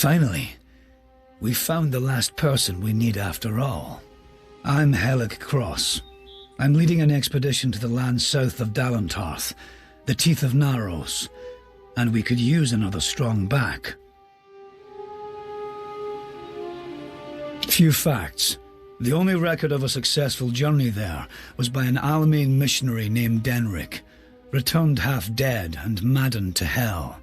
Finally, we found the last person we need after all. I'm Helic Cross. I'm leading an expedition to the land south of Dalantarth, the teeth of Naros, and we could use another strong back. Few facts. The only record of a successful journey there was by an Almain missionary named Denric, returned half dead and maddened to hell.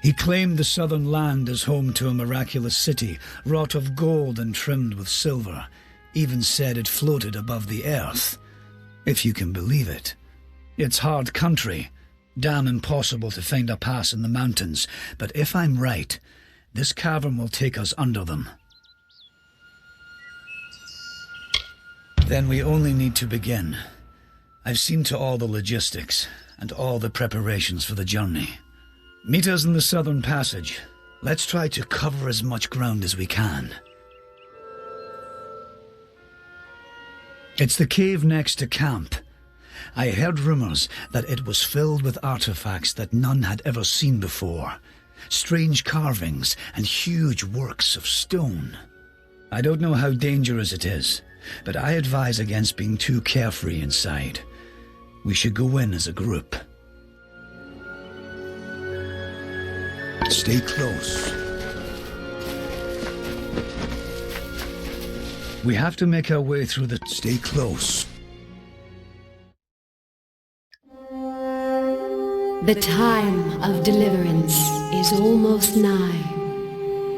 He claimed the southern land as home to a miraculous city, wrought of gold and trimmed with silver, even said it floated above the earth, if you can believe it. It's hard country, damn impossible to find a pass in the mountains, but if I'm right, this cavern will take us under them. Then we only need to begin. I've seen to all the logistics and all the preparations for the journey. Meet us in the southern passage. Let's try to cover as much ground as we can. It's the cave next to camp. I heard rumors that it was filled with artifacts that none had ever seen before. Strange carvings and huge works of stone. I don't know how dangerous it is, but I advise against being too carefree inside. We should go in as a group. Stay close. We have to make our way through the... Stay close. The time of deliverance is almost nigh.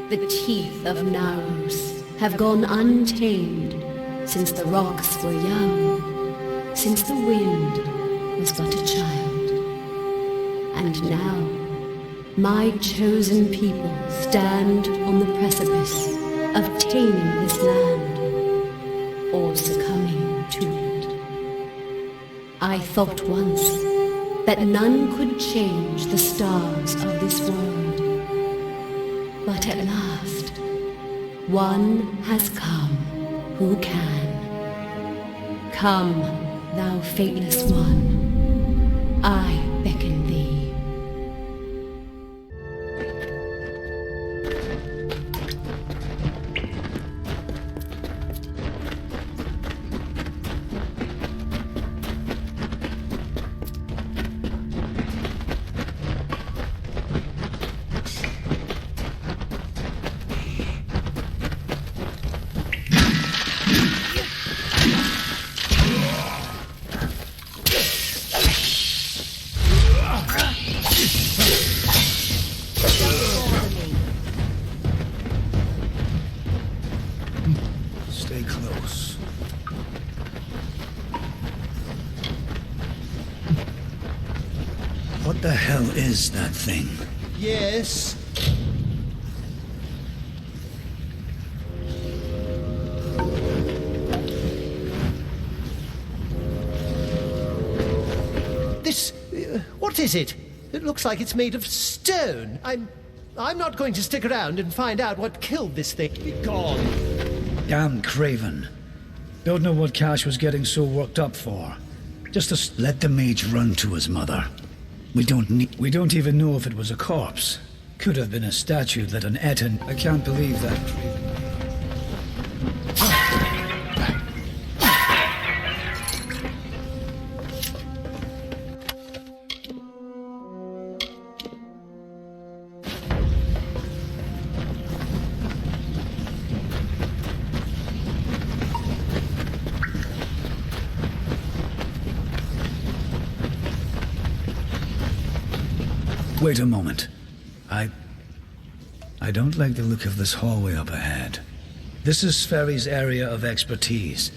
The teeth of Naros have gone untamed since the rocks were young, since the wind was but a child. And now, my chosen people stand on the precipice of taming this land, or succumbing to it. I thought once that none could change the stars of this world, but at last, one has come who can. Come, thou fateless one, I beckon thee. What the hell is that thing? Yes? This... what is it? It looks like it's made of stone. I'm not going to stick around and find out what killed this thing. Be gone. Damn Craven. Don't know what Cash was getting so worked up for. Just to let the mage run to his mother. We don't even know if it was a corpse. Could have been a statue that an Eton... I can't believe that Craven... Wait a moment. I don't like the look of this hallway up ahead. This is Sferry's area of expertise.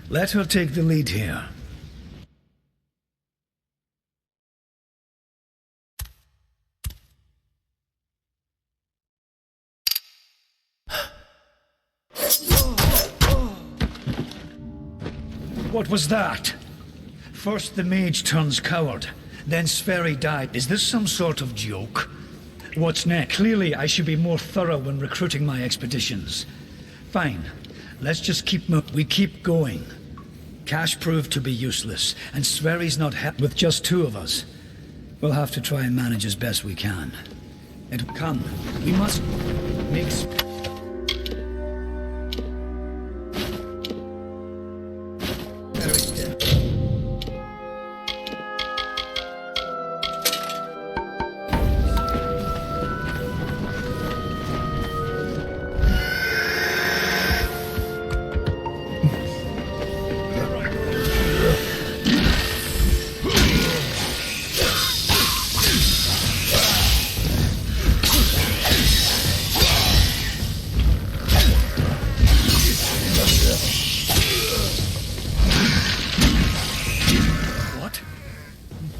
Let her take the lead here. What was that? First the mage turns coward. Then Sferry died. Is this some sort of joke? What's next? Clearly, I should be more thorough when recruiting my expeditions. Fine. Let's just we keep going. Cash proved to be useless, and Sferry's not with just two of us. We'll have to try and manage as best we can. And come, we must make...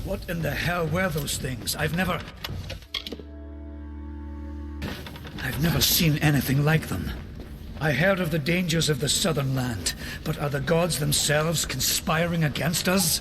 What in the hell were those things? I've never seen anything like them. I heard of the dangers of the southern land, but are the gods themselves conspiring against us?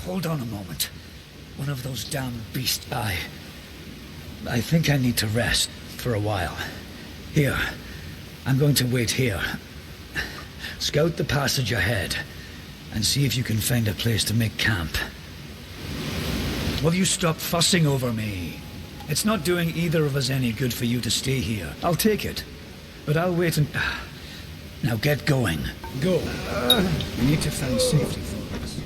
Hold on a moment. One of those damn beasts. I think I need to rest for a while. Here, I'm going to wait here. Scout the passage ahead and see if you can find a place to make camp. Will you stop fussing over me? It's not doing either of us any good for you to stay here. I'll take it, but I'll wait and... Now get going. Go. We need to find safety for us.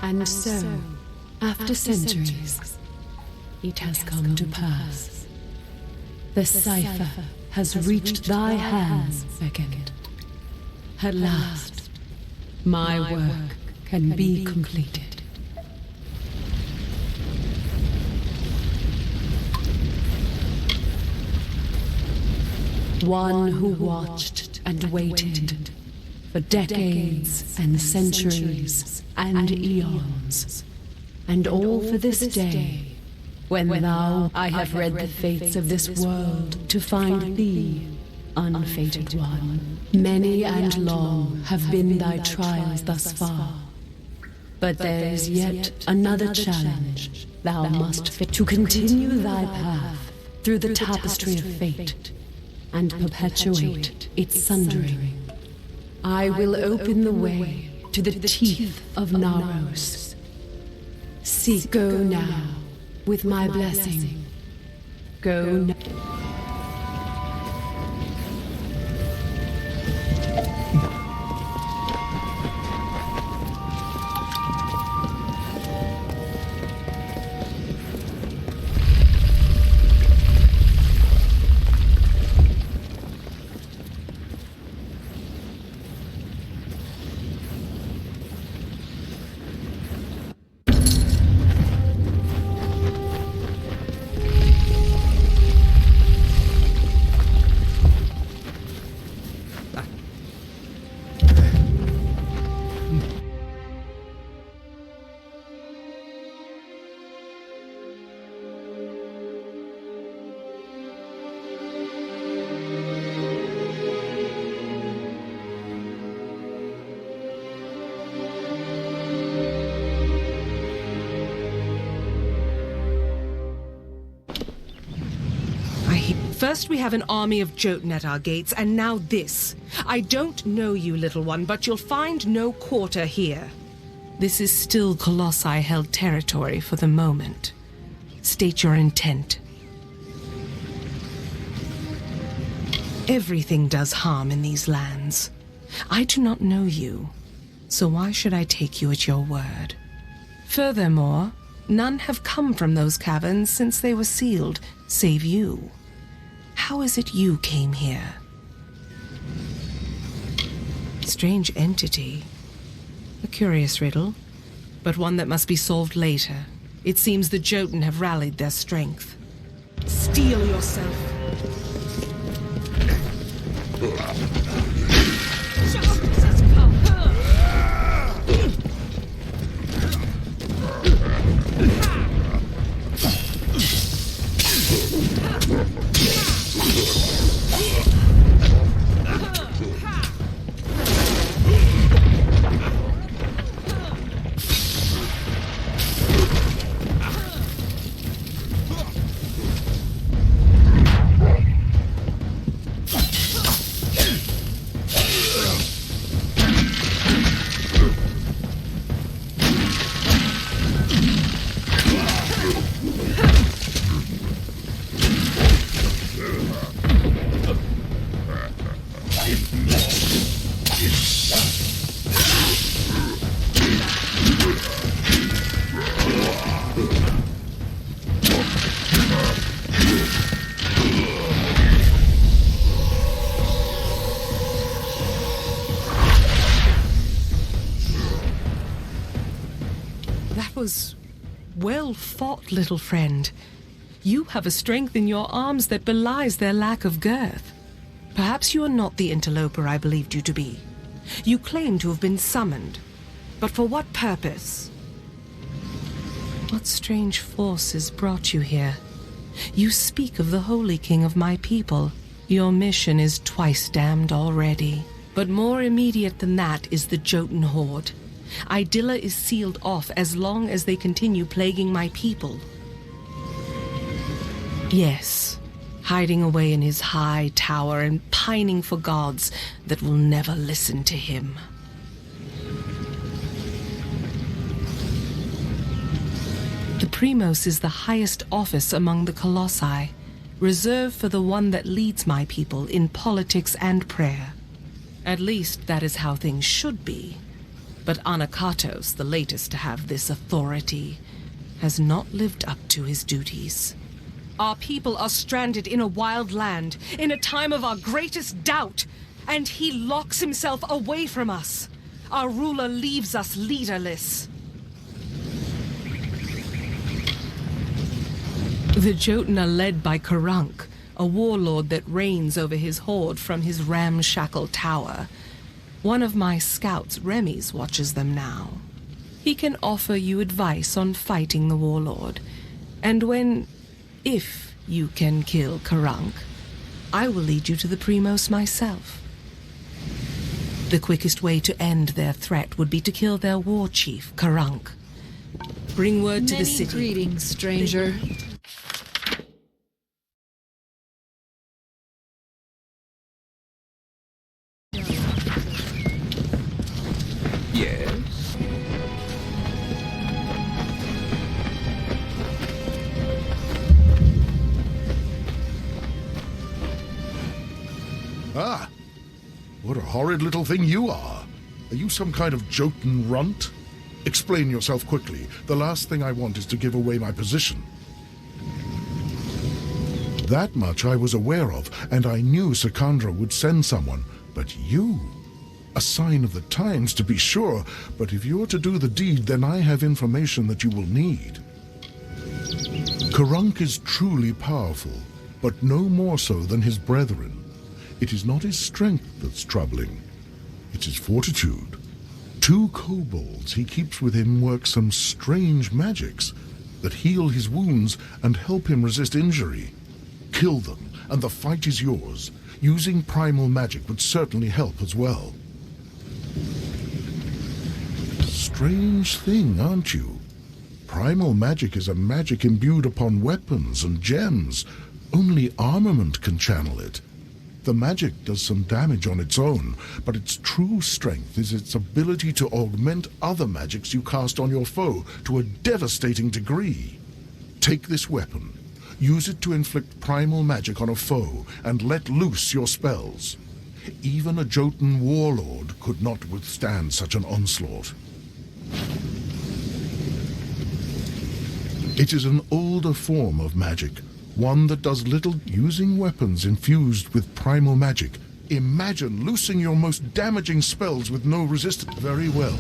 And so, after centuries, it has come to pass. The cipher has reached thy hands, Beckett. At last, my work can be completed. One who watched and waited for decades and centuries and eons, and all for this day, when thou, I have read the fates of this world to find thee, unfated one. Many and long have been thy trials thus far, but there is yet another challenge thou must fit to continue thy path through the tapestry of fate and perpetuate its sundering. I will open the way to the teeth of Naros. Seek, go now, with my blessing. Go now. First we have an army of Jotun at our gates, and now this. I don't know you, little one, but you'll find no quarter here. This is still Colossi-held territory for the moment. State your intent. Everything does harm in these lands. I do not know you, so why should I take you at your word? Furthermore, none have come from those caverns since they were sealed, save you. How is it you came here? Strange entity. A curious riddle, but one that must be solved later. It seems the Jotun have rallied their strength. Steel yourself. Well fought, little friend. You have a strength in your arms that belies their lack of girth. Perhaps you are not the interloper I believed you to be. You claim to have been summoned, but for what purpose? What strange forces brought you here? You speak of the Holy King of my people. Your mission is twice damned already. But more immediate than that is the Jotun horde. Idilla is sealed off as long as they continue plaguing my people. Yes, hiding away in his high tower and pining for gods that will never listen to him. The Primos is the highest office among the Colossi, reserved for the one that leads my people in politics and prayer. At least that is how things should be. But Anakatos, the latest to have this authority, has not lived up to his duties. Our people are stranded in a wild land, in a time of our greatest doubt, and he locks himself away from us. Our ruler leaves us leaderless. The Jotun are led by Karunk, a warlord that reigns over his horde from his ramshackle tower. One of my scouts, Remy's, watches them now. He can offer you advice on fighting the warlord. And if you can kill Karunk, I will lead you to the Primos myself. The quickest way to end their threat would be to kill their war chief, Karunk. Bring word to the city. Many greetings, stranger. Yes? Ah, what a horrid little thing you are. Are you some kind of Jotun runt? Explain yourself quickly. The last thing I want is to give away my position. That much I was aware of, and I knew Sikandra would send someone. But you? A sign of the times, to be sure, but if you're to do the deed, then I have information that you will need. Karunk is truly powerful, but no more so than his brethren. It is not his strength that's troubling. It's his fortitude. 2 kobolds he keeps with him work some strange magics that heal his wounds and help him resist injury. Kill them, and the fight is yours. Using primal magic would certainly help as well. Strange thing, aren't you? Primal magic is a magic imbued upon weapons and gems, Only armament can channel it. The magic does some damage on its own, but its true strength is its ability to augment other magics you cast on your foe to a devastating degree. Take this weapon. Use it to inflict primal magic on a foe and let loose your spells. Even a Jotun warlord could not withstand such an onslaught. It is an older form of magic, one that does little using weapons infused with primal magic. Imagine loosing your most damaging spells with no resistance. Very well.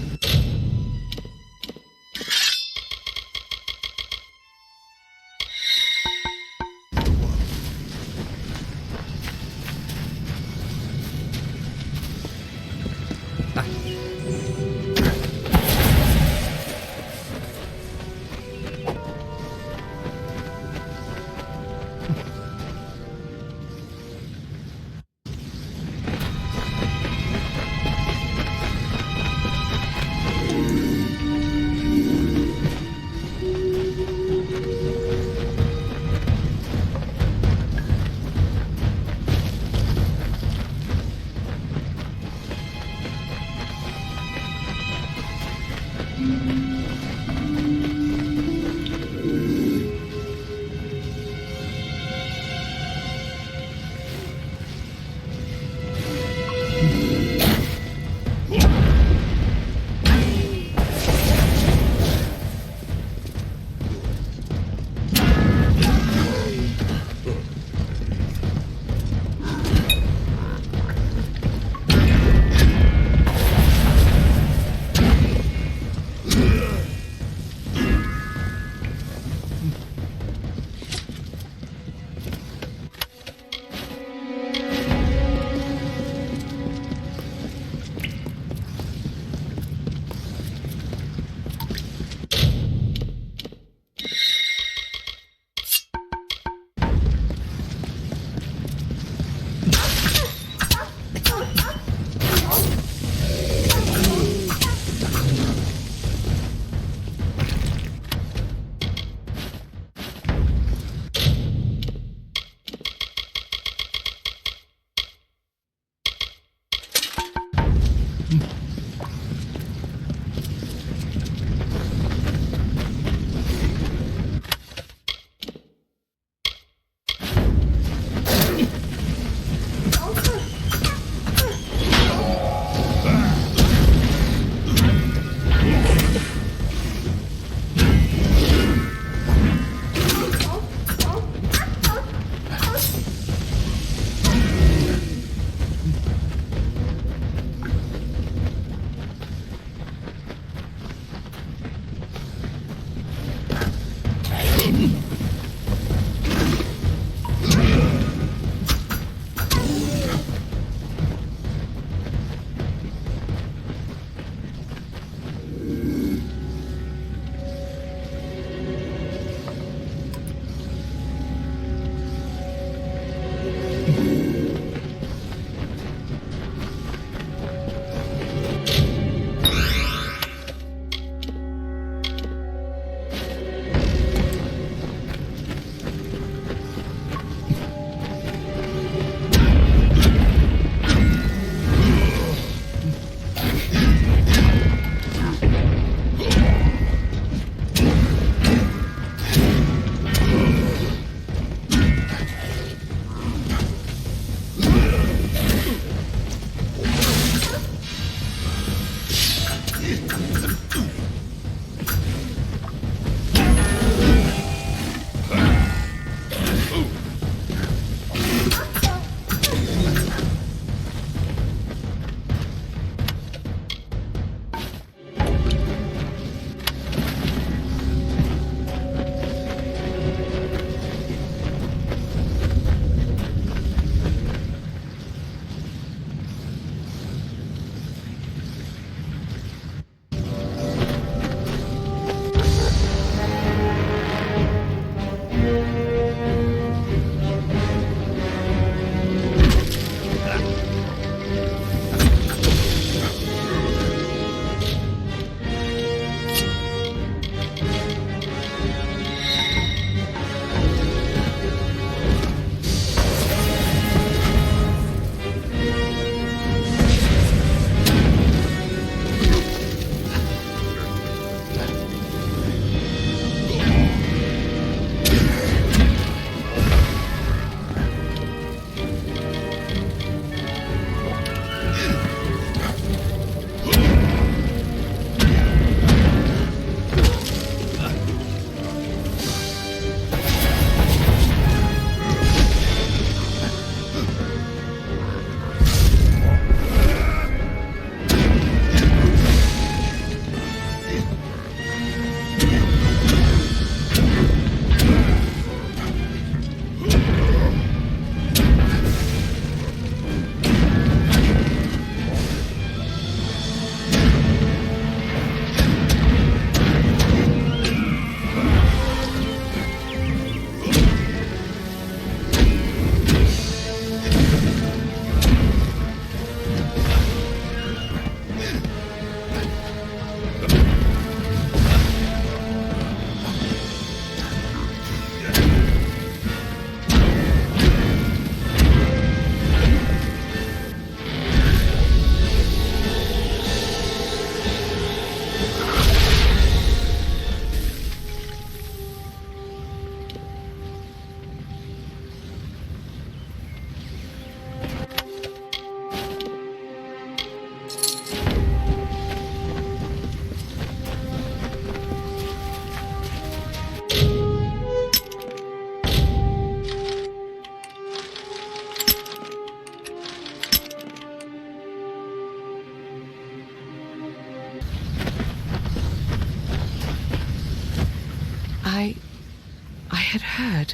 heard.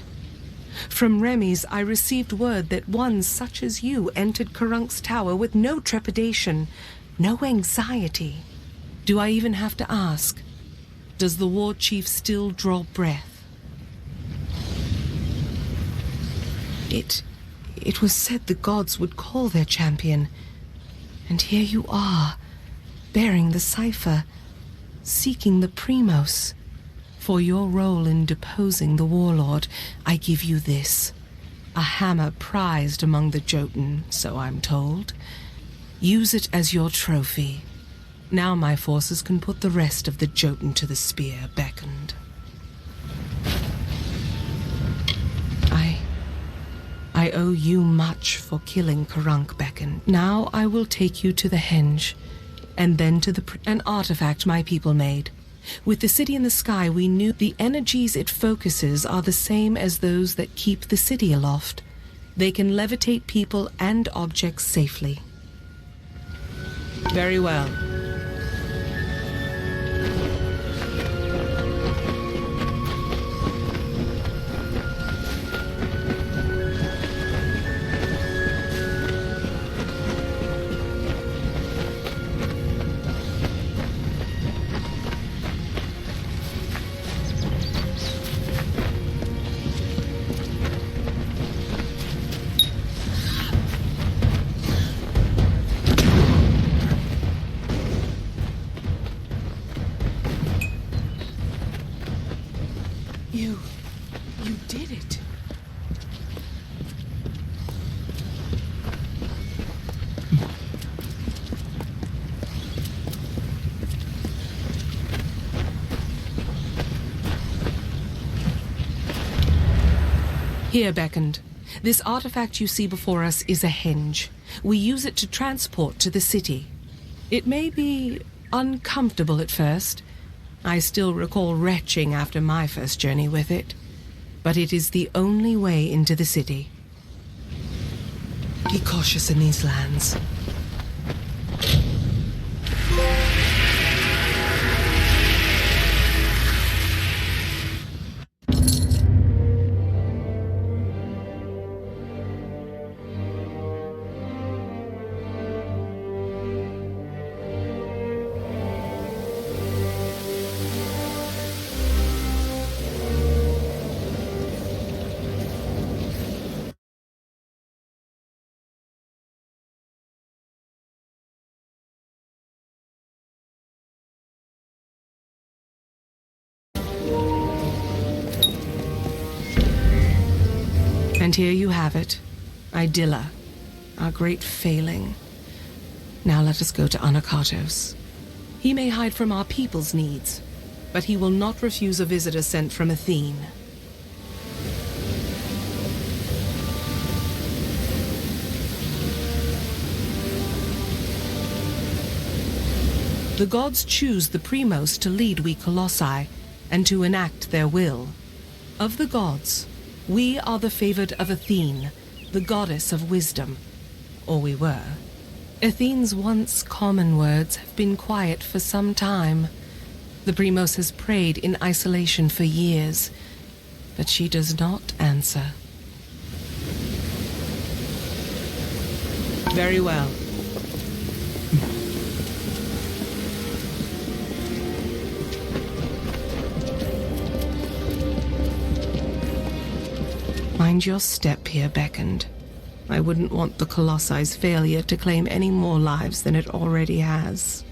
From Remy's, I received word that one such as you entered Karunk's tower with no trepidation, no anxiety. Do I even have to ask? Does the war chief still draw breath? It was said the gods would call their champion. And here you are, bearing the cipher, seeking the Primos. For your role in deposing the warlord, I give you this. A hammer prized among the Jotun, so I'm told. Use it as your trophy. Now my forces can put the rest of the Jotun to the spear beckoned. I owe you much for killing Karunk Beckon. Now I will take you to the henge, and then to an artifact my people made. With the city in the sky, we knew the energies it focuses are the same as those that keep the city aloft. They can levitate people and objects safely. Very well. You did it. Here, Beckoned. This artifact you see before us is a henge. We use it to transport to the city. It may be uncomfortable at first. I still recall retching after my first journey with it. But it is the only way into the city. Be cautious in these lands. And here you have it, Idilla, our great failing. Now let us go to Anakatos. He may hide from our people's needs, but he will not refuse a visitor sent from Athene. The gods choose the Primos to lead we Colossi, and to enact their will. Of the gods, we are the favored of Athene, the goddess of wisdom. Or we were. Athene's once common words have been quiet for some time. The Primos has prayed in isolation for years, but she does not answer. Very well. Mind your step here, Beckoned. I wouldn't want the Colossi's failure to claim any more lives than it already has.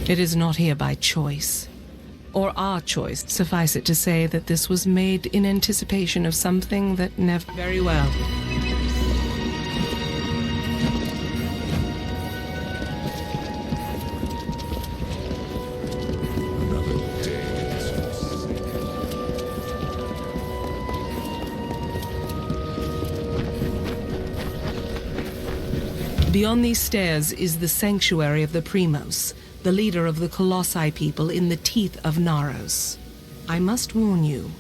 It is not here by choice. Or our choice. Suffice it to say that this was made in anticipation of something that never... Very well. Beyond these stairs is the sanctuary of the Primos, the leader of the Colossi people in the teeth of Naros. I must warn you,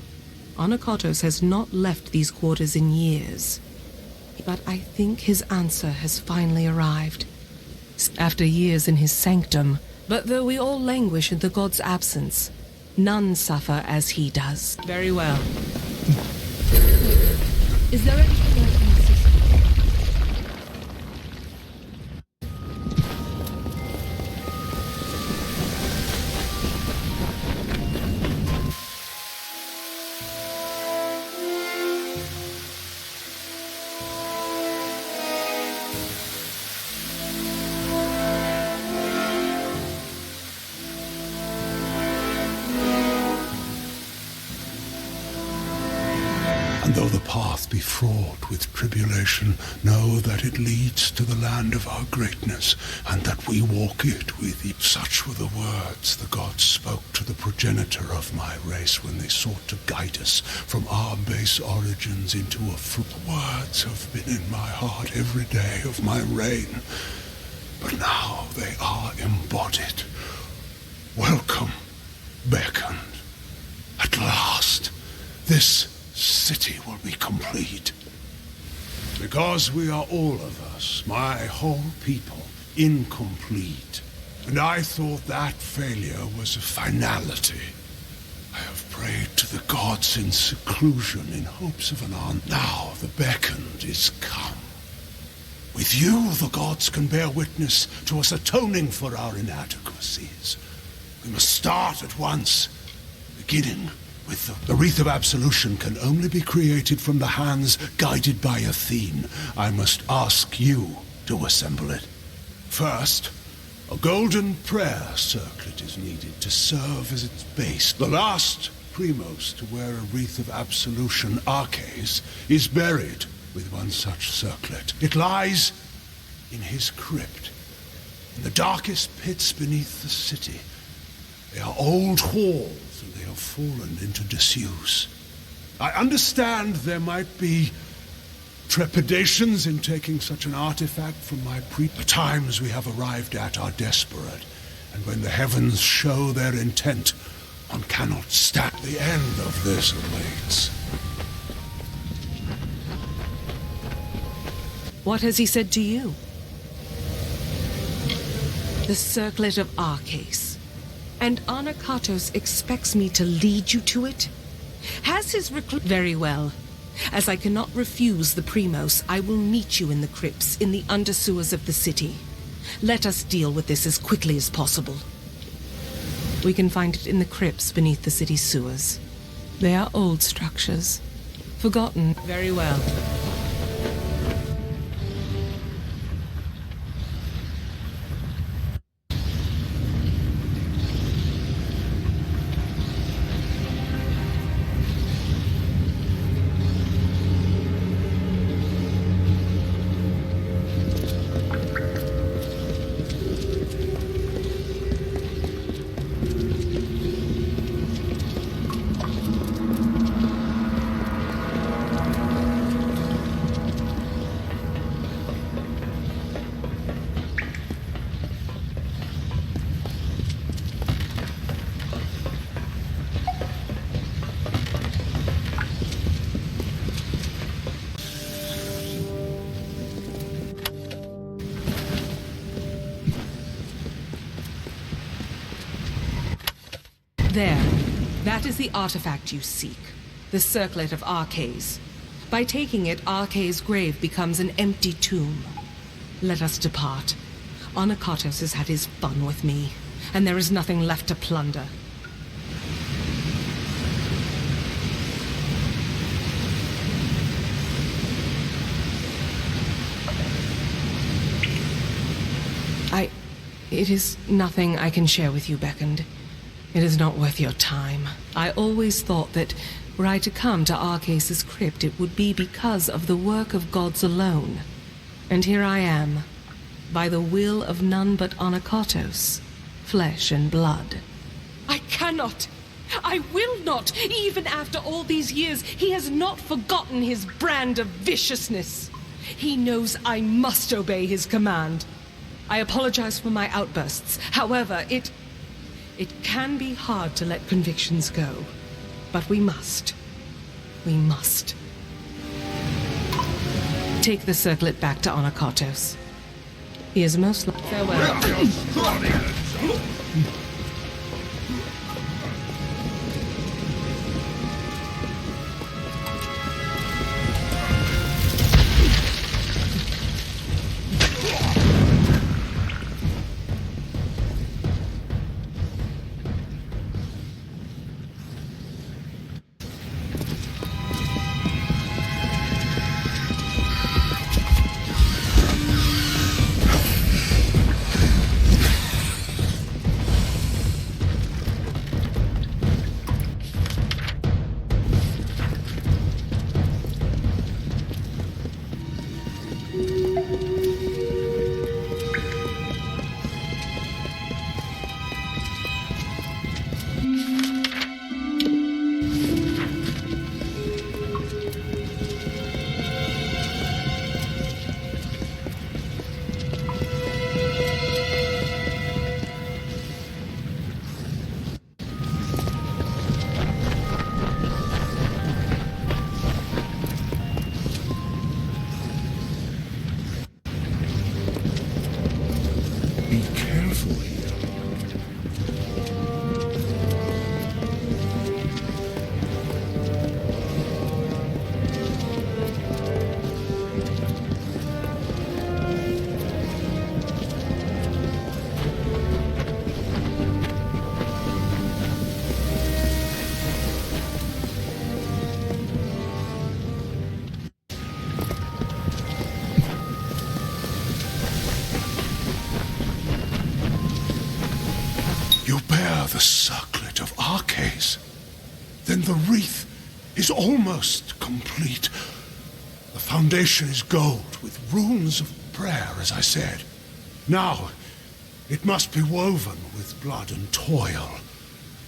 Anakatos has not left these quarters in years. But I think his answer has finally arrived. After years in his sanctum, but though we all languish in the god's absence, None suffer as he does. Very well. Is there anything I can assist with? And though the path be fraught with tribulation, know that it leads to the land of our greatness, and that we walk it with you. Such were the words the gods spoke to the progenitor of my race when they sought to guide us from our base origins into a fruit. Words have been in my heart every day of my reign, but now they are embodied. Welcome, beckoned. At last, this city will be complete. Because we are all of us, my whole people, incomplete. And I thought that failure was a finality. I have prayed to the gods in seclusion in hopes of an answer. Now the beckoned is come. With you, the gods can bear witness to us atoning for our inadequacies. We must start at once, beginning with the wreath of absolution can only be created from the hands guided by Athene. I must ask you to assemble it. First, a golden prayer circlet is needed to serve as its base. The last primos to wear a wreath of absolution, Arches, is buried with one such circlet. It lies in his crypt, in the darkest pits beneath the city. They are old halls, and they have fallen into disuse. I understand there might be trepidations in taking such an artifact from my The times we have arrived at are desperate, and when the heavens show their intent, one cannot stand. The end of this awaits. What has he said to you? The circlet of Arches. And Anakatos expects me to lead you to it? Has his Very well. As I cannot refuse the primos, I will meet you in the crypts, in the undersewers of the city. Let us deal with this as quickly as possible. We can find it in the crypts beneath the city's sewers. They are old structures. Forgotten. Very well. There. That is the artifact you seek. The circlet of Arches. By taking it, Arches' grave becomes an empty tomb. Let us depart. Anakatos has had his fun with me, and there is nothing left to plunder. It is nothing I can share with you, Beckoned. It is not worth your time. I always thought that were I to come to Arches' crypt, it would be because of the work of gods alone. And here I am, by the will of none but Anakatos, flesh and blood. I cannot! I will not! Even after all these years, he has not forgotten his brand of viciousness. He knows I must obey his command. I apologize for my outbursts. However, it can be hard to let convictions go. But we must. We must. Take the circlet back to Anakatos. He is most likely... Farewell. Be careful here. The circlet of Arcades. Then the wreath is almost complete. The foundation is gold with runes of prayer, as I said. Now, it must be woven with blood and toil.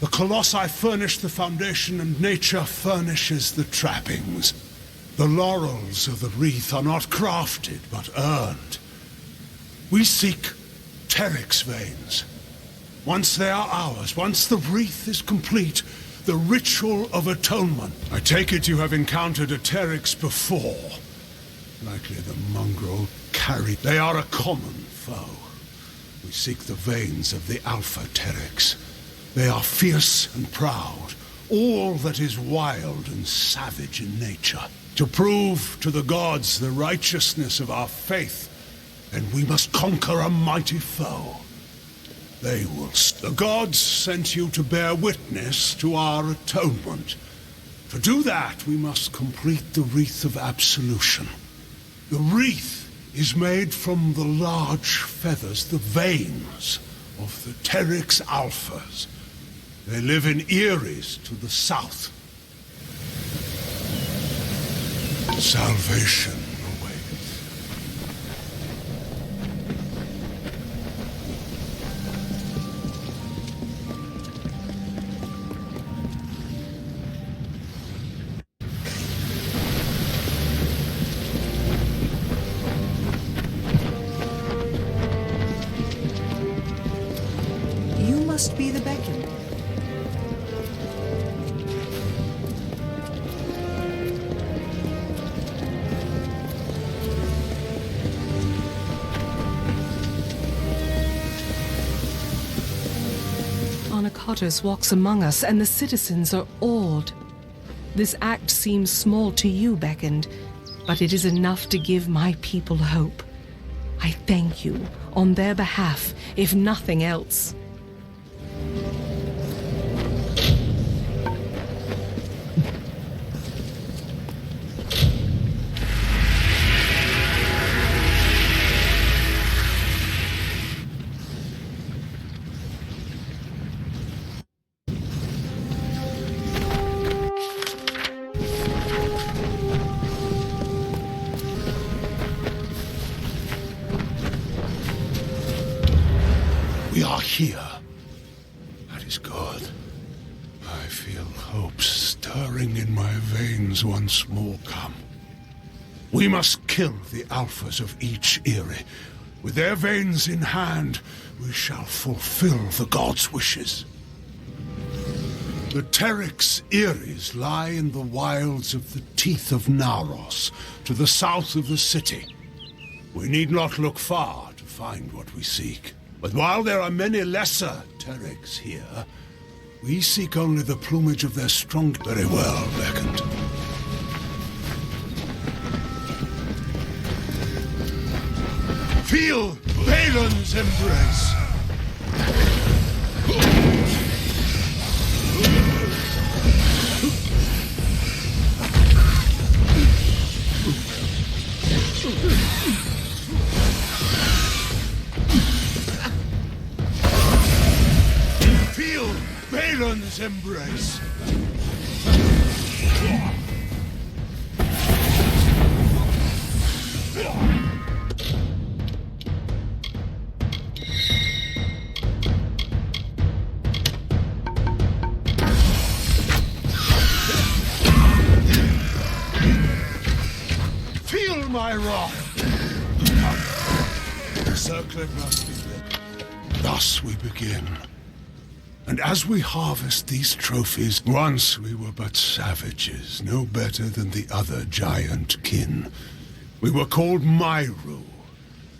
The colossi furnish the foundation and nature furnishes the trappings. The laurels of the wreath are not crafted, but earned. We seek Teryx veins. Once they are ours, once the wreath is complete, the ritual of atonement. I take it you have encountered a Teryx before. Likely the mongrel carried. They are a common foe. We seek the veins of the Alpha Teryx. They are fierce and proud, all that is wild and savage in nature. To prove to the gods the righteousness of our faith, then we must conquer a mighty foe. They will. The gods sent you to bear witness to our atonement. To do that, we must complete the wreath of absolution. The wreath is made from the large feathers, the veins of the Teryx Alphas. They live in Eries to the south. Salvation awaits. You must be the beacon. Arnacotus walks among us, and the citizens are awed. This act seems small to you, Beckoned, but it is enough to give my people hope. I thank you on their behalf, if nothing else. We are here. That is good. I feel hope stirring in my veins once more. Come. We must kill the alphas of each Eyrie. With their veins in hand, we shall fulfill the gods' wishes. The Teryx Eyries lie in the wilds of the teeth of Naros, to the south of the city. We need not look far to find what we seek. But while there are many lesser Teryx here, we seek only the plumage of their strong... Very well, Beckoned. Feel Balin's embrace! Feel Balin's embrace! Feel my wrath! The circlet must be lit. Thus we begin. And as we harvest these trophies, once we were but savages, no better than the other giant kin. We were called Myru,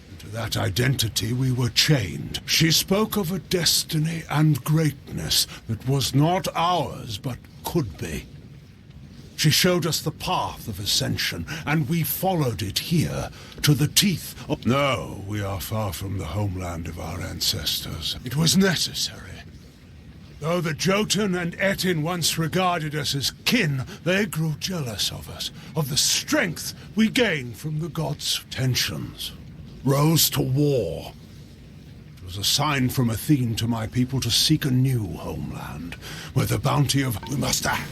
and to that identity we were chained. She spoke of a destiny and greatness that was not ours, but could be. She showed us the path of ascension, and we followed it here, to the teeth of... No, we are far from the homeland of our ancestors. It was necessary. Though the Jotun and Etin once regarded us as kin, they grew jealous of us, of the strength we gained from the gods' tensions. Rose to war. It was a sign from Athene to my people to seek a new homeland, where the bounty of... We must act.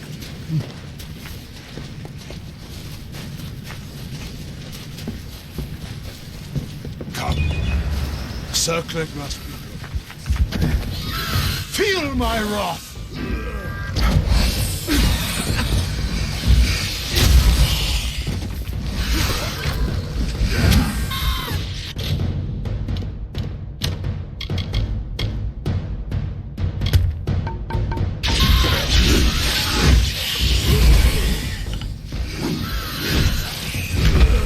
Come. The circlet must be... Feel my wrath!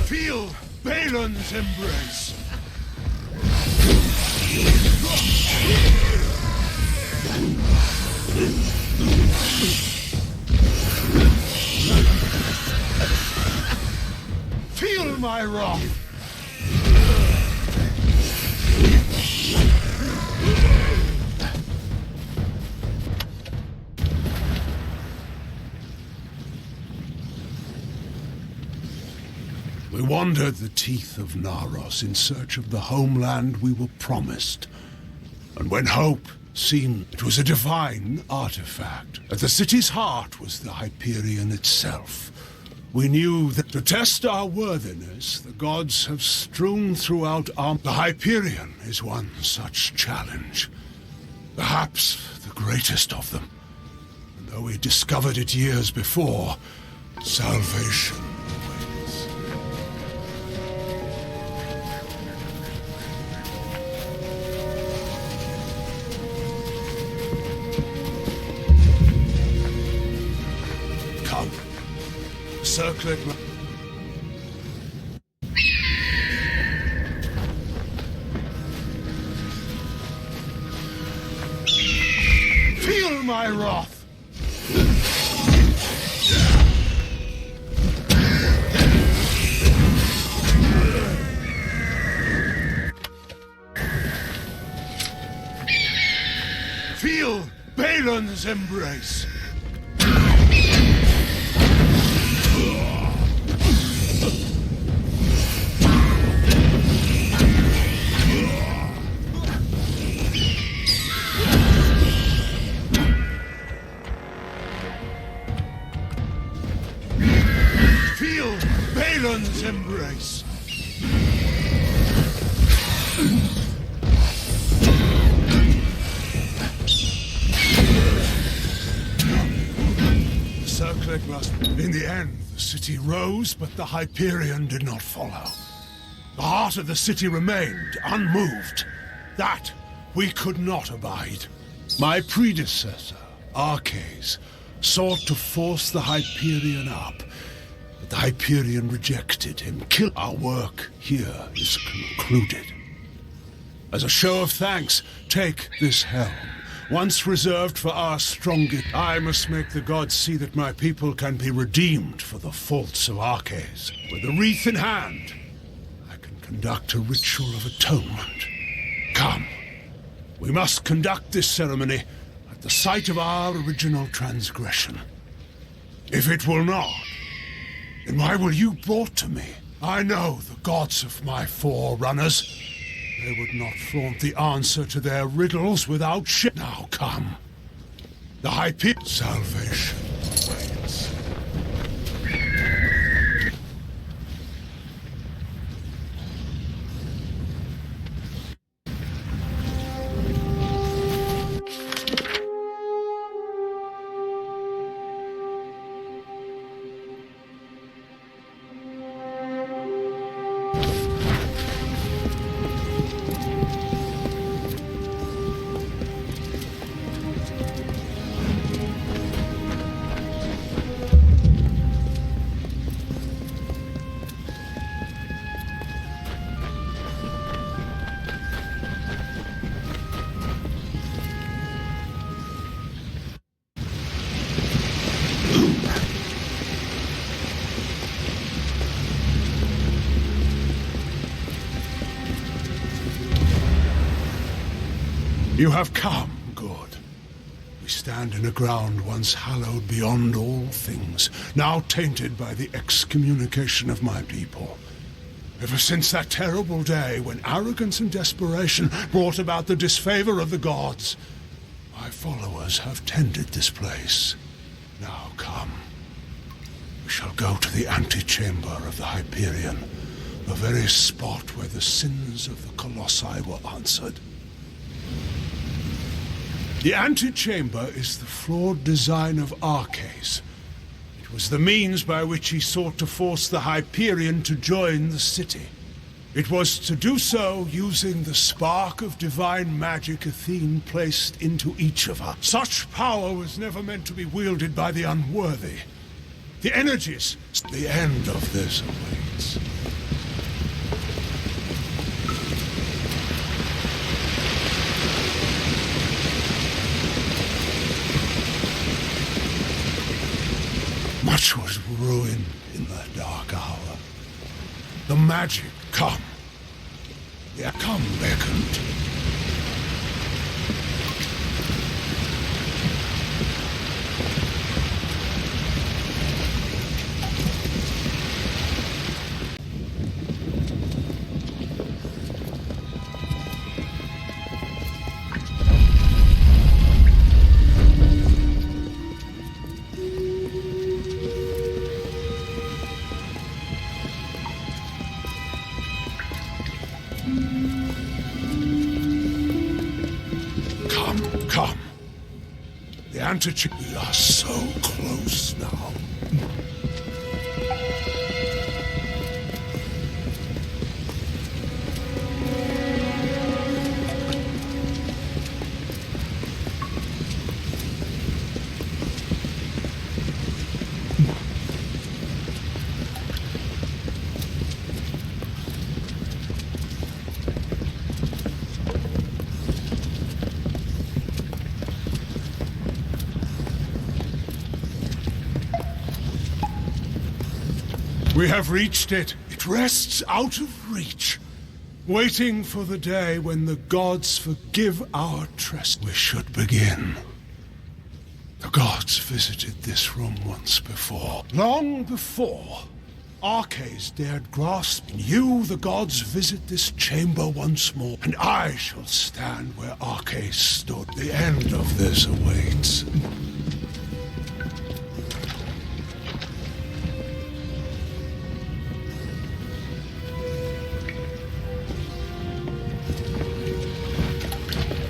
Feel Balin's embrace! Feel my wrath! We wandered the teeth of Naros in search of the homeland we were promised. And when hope seemed it was a divine artifact, at the city's heart was the Hyperion itself. We knew that to test our worthiness, the gods have strewn throughout our... The Hyperion is one such challenge. Perhaps the greatest of them. And though we discovered it years before, salvation awaits. Come. Circlet... Feel my wrath! Feel Balin's embrace! Feel Balin's embrace! The circlet must... In the end, the city rose, but the Hyperion did not follow. The heart of the city remained unmoved. That we could not abide. My predecessor, Arches, sought to force the Hyperion up, but the Hyperion rejected him. Our work here is concluded. As a show of thanks, take this helm, once reserved for our strongest. I must make the gods see that my people can be redeemed for the faults of Arches. With a wreath in hand, I can conduct a ritual of atonement. Come, we must conduct this ceremony at the site of our original transgression. If it will not, then why were you brought to me? I know the gods of my forerunners. They would not flaunt the answer to their riddles without shit. Now come. The Hyperion salvation waits. You have come, good. We stand in a ground once hallowed beyond all things, now tainted by the excommunication of my people. Ever since that terrible day when arrogance and desperation brought about the disfavor of the gods, my followers have tended this place. Now come. We shall go to the antechamber of the Hyperion, the very spot where the sins of the Colossi were answered. The antechamber is the flawed design of Arches. It was the means by which he sought to force the Hyperion to join the city. It was to do so using the spark of divine magic Athene placed into each of us. Such power was never meant to be wielded by the unworthy. The energies, the end of this awaits. Much was ruined in that dark hour. The magic, come. Yeah, come beckoned. Come. The antechamber. We are so close now. We have reached it. It rests out of reach, waiting for the day when the gods forgive our trespass. We should begin. The gods visited this room once before. Long before Arches dared grasp. You, the gods, visit this chamber once more, and I shall stand where Arches stood. The end of this awaits.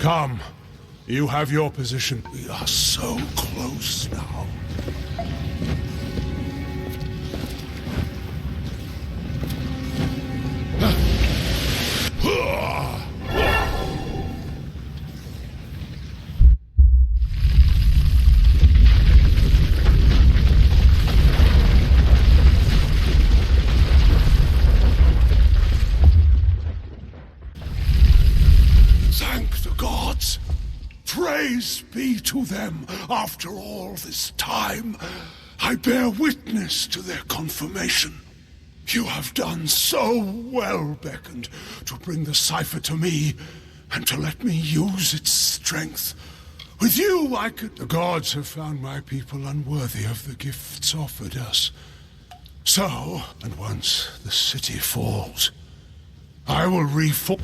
Come. You have your position. We are so close now. Praise be to them. After all this time, I bear witness to their confirmation. You have done so well, beckoned, to bring the cipher to me, and to let me use its strength. With you, I could... The gods have found my people unworthy of the gifts offered us. So, and once the city falls, I will reform...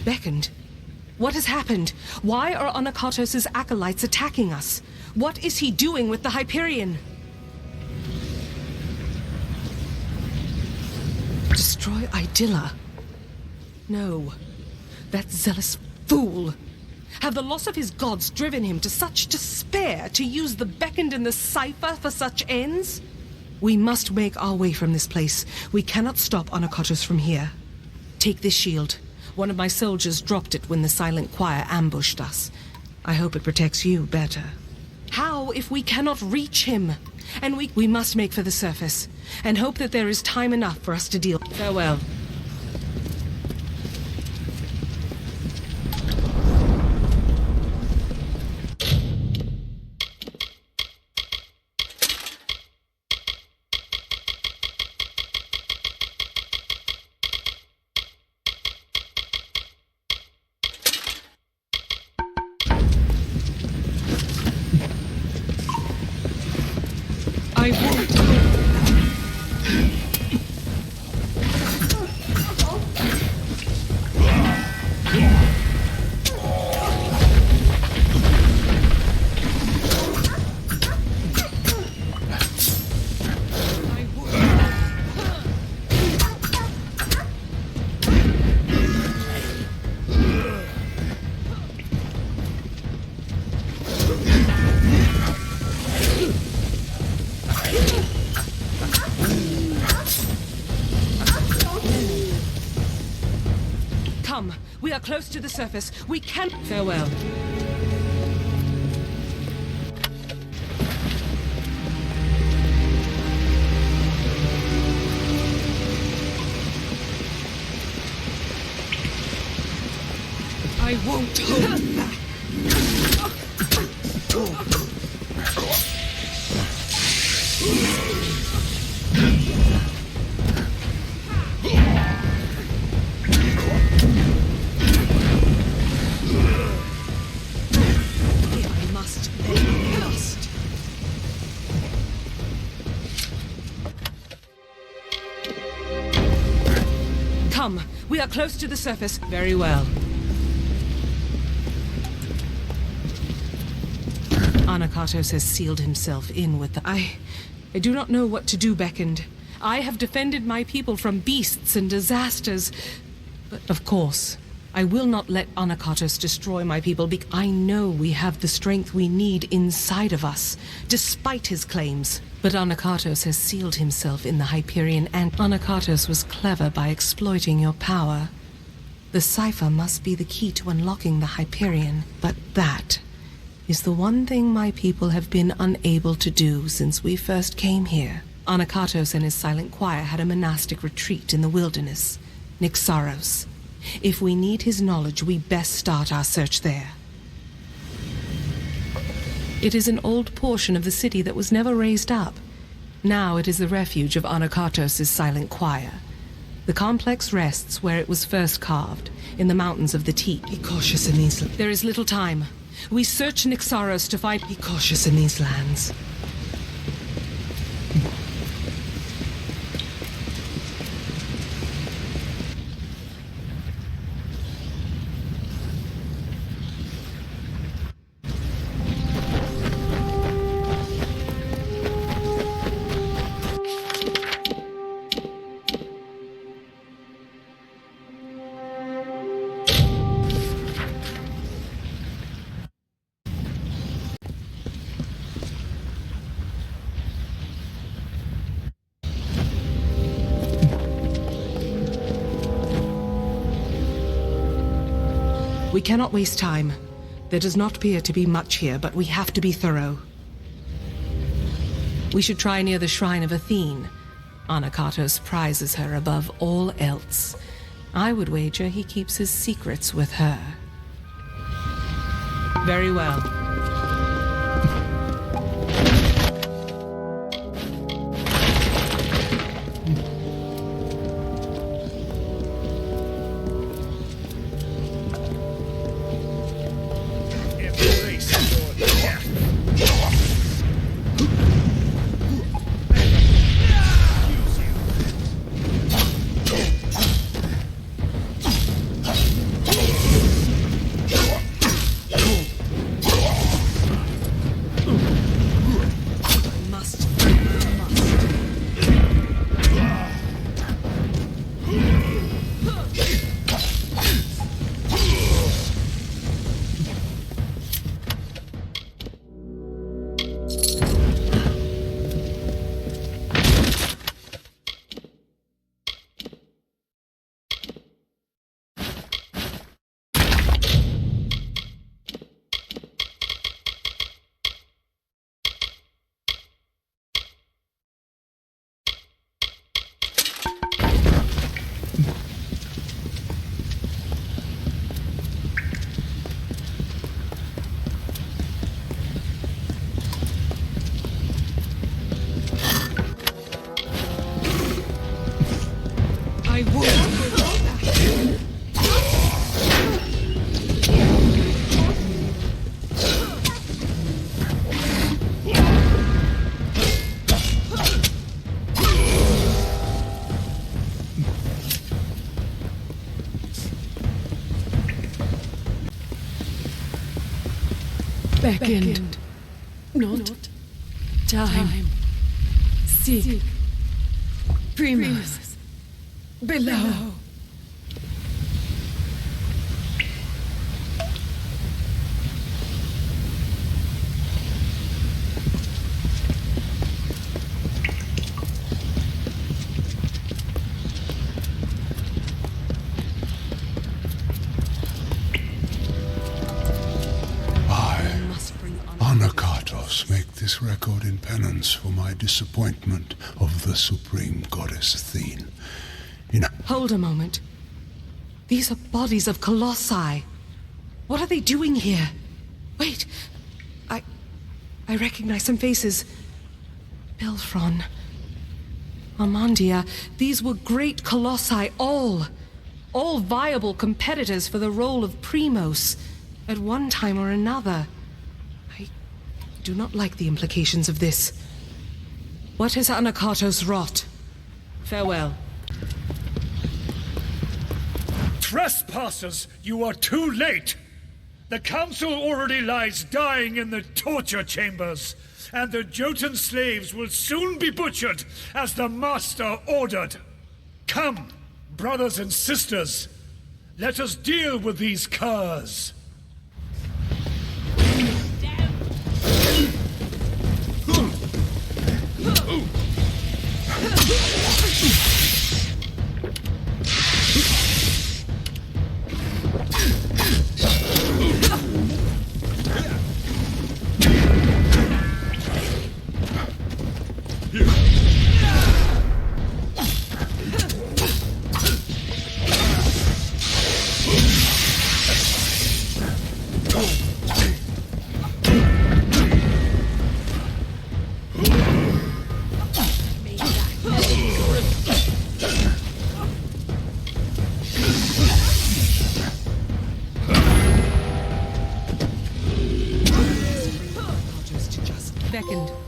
beckoned. What has happened? Why are Anakatos' acolytes attacking us? What is he doing with the Hyperion? Destroy Idylla? No. That zealous fool. Have the loss of his gods driven him to such despair to use the beckoned and the cipher for such ends? We must make our way from this place. We cannot stop Anakatos from here. Take this shield. One of my soldiers dropped it when the silent choir ambushed us. I hope it protects you better. How if we cannot reach him? And we must make for the surface, and hope that there is time enough for us to deal. Farewell. I won't. We are close to the surface. We can... Farewell. I won't hold back. We are close to the surface. Very well. Anakatos has sealed himself in with the... I do not know what to do, Beckoned. I have defended my people from beasts and disasters. But of course, I will not let Anakatos destroy my people because I know we have the strength we need inside of us, despite his claims. But Anakatos has sealed himself in the Hyperion, and Anakatos was clever by exploiting your power. The cipher must be the key to unlocking the Hyperion, but that is the one thing my people have been unable to do since we first came here. Anakatos and his silent choir had a monastic retreat in the wilderness, Nixaros. If we need his knowledge, we best start our search there. It is an old portion of the city that was never raised up. Now it is the refuge of Anakatos' silent choir. The complex rests where it was first carved, in the mountains of the Teak. Be cautious in these... There is little time. We search Nixaros to find... Be cautious in these lands. We cannot waste time. There does not appear to be much here, but we have to be thorough. We should try near the shrine of Athene. Anakatos prizes her above all else. I would wager he keeps his secrets with her. Very well. beckoned, not time. Seek Primus below. Make this record in penance for my disappointment of the supreme goddess Athene. Hold a moment. These are bodies of colossi. What are they doing here? Wait. I recognize some faces. Belfron. Armandia. These were great colossi, all viable competitors for the role of Primos at one time or another. I do not like the implications of this. What has Anakatos wrought? Farewell. Trespassers, you are too late! The council already lies dying in the torture chambers, and the Jotun slaves will soon be butchered as the master ordered. Come, brothers and sisters, let us deal with these curs.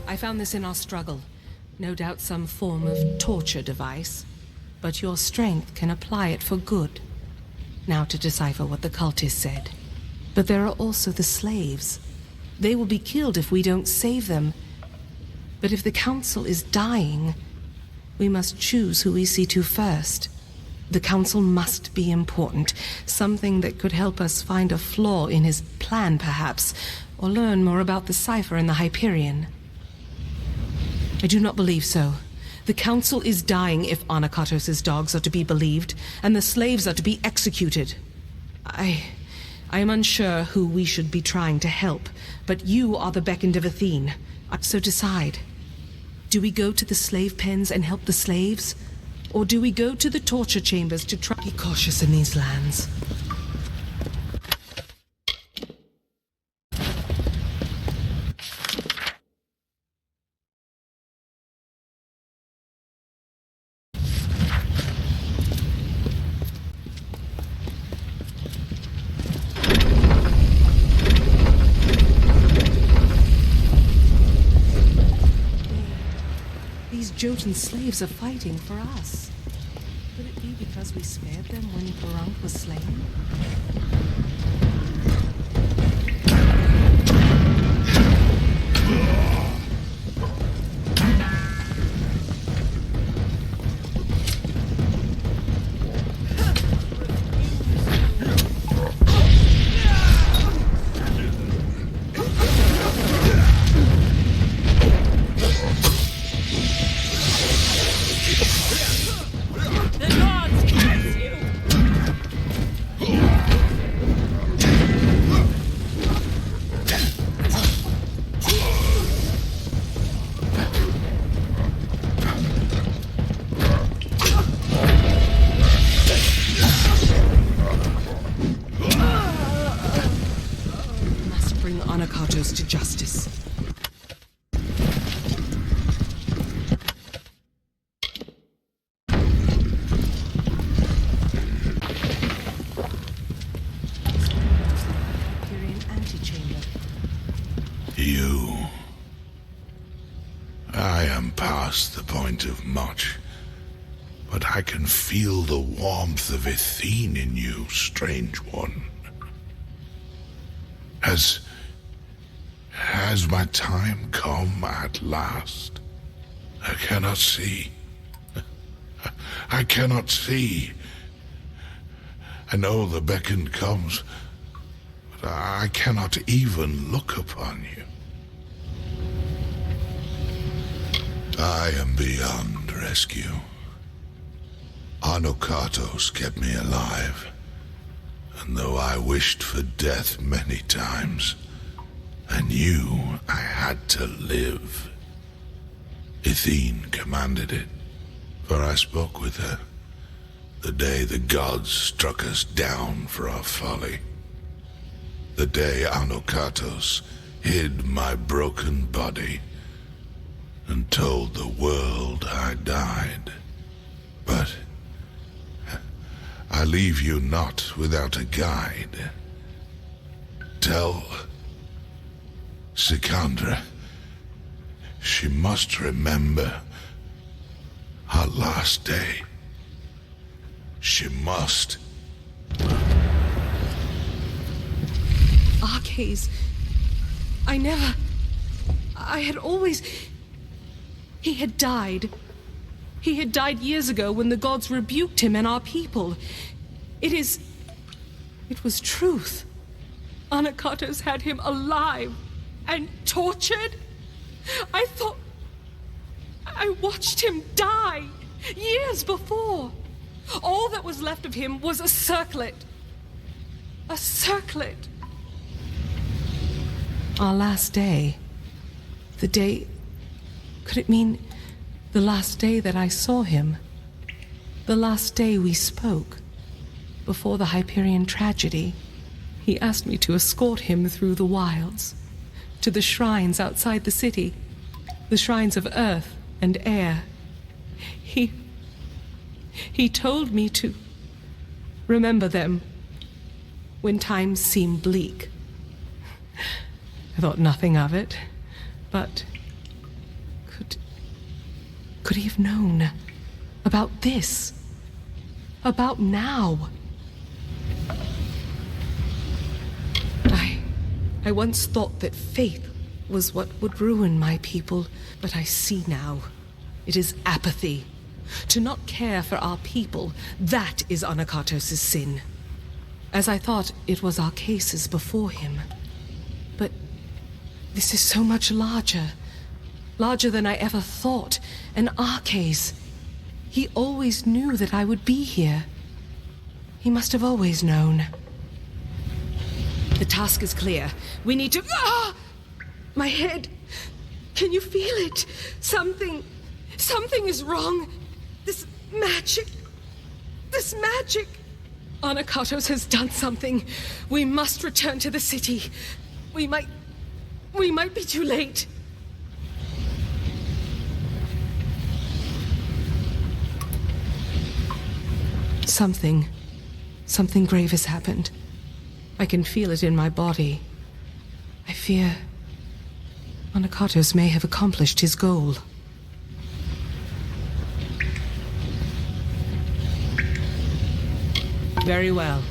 I found this in our struggle. No doubt some form of torture device. But your strength can apply it for good. Now to decipher what the cultist said. But there are also the slaves. They will be killed if we don't save them. But if the council is dying, we must choose who we see to first. The council must be important. Something that could help us find a flaw in his plan, perhaps. Or learn more about the cipher in the Hyperion. I do not believe so. The council is dying if Anakatos' dogs are to be believed, and the slaves are to be executed. I am unsure who we should be trying to help, but you are the beckoned of Athene. So decide. Do we go to the slave pens and help the slaves? Or do we go to the torture chambers to try... Be cautious in these lands. Jotun slaves are fighting for us. Could it be because we spared them when Barunk was slain? To justice. You. I am past the point of much, but I can feel the warmth of Athene in you, strange one. Has my time come at last? I cannot see. I cannot see. I know the beckon comes, but I cannot even look upon you. I am beyond rescue. Anokatos kept me alive, and though I wished for death many times, I knew I had to live. Ithene commanded it, for I spoke with her the day the gods struck us down for our folly. The day Anokatos hid my broken body and told the world I died. But I leave you not without a guide. Tell Sikandra she must remember her last day. She must. Arcades. I had always... He had died. He had died years ago when the gods rebuked him and our people. It was truth. Anokatos had him alive and tortured. I watched him die years before. All that was left of him was a circlet. A circlet. Our last day. The day... Could it mean the last day that I saw him? The last day we spoke? Before the Hyperion tragedy, he asked me to escort him through the wilds, to the shrines outside the city, the shrines of earth and air. He told me to remember them when times seem bleak. I thought nothing of it, but could he have known about this? About now? I once thought that faith was what would ruin my people, but I see now. It is apathy. To not care for our people, that is Anokatos' sin. As I thought it was our cases before him. But this is so much larger. Larger than I ever thought. An Arcase. He always knew that I would be here. He must have always known. The task is clear. We need to... Ah! My head. Can you feel it? Something is wrong. This magic. Anokatos has done something. We must return to the city. We might be too late. Something grave has happened. I can feel it in my body. I fear Anokatos may have accomplished his goal. Very well.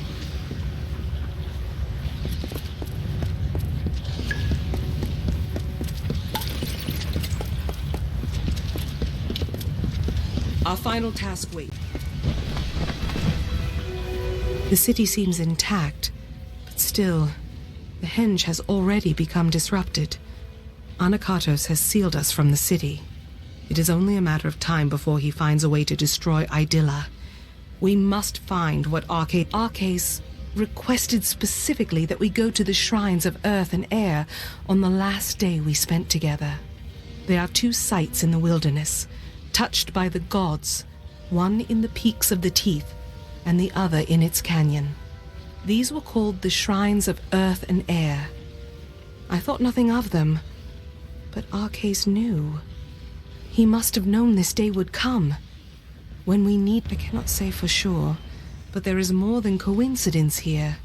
Our final task waits. The city seems intact, but still, the henge has already become disrupted. Anokatos has sealed us from the city. It is only a matter of time before he finds a way to destroy Idylla. We must find what Arcase requested specifically that we go to the shrines of earth and air on the last day we spent together. There are 2 sites in the wilderness, touched by the gods, one in the peaks of the Teeth, and the other in its canyon. These were called the Shrines of Earth and Air. I thought nothing of them, but Arcase knew. He must have known this day would come. When we need... I cannot say for sure, but there is more than coincidence here.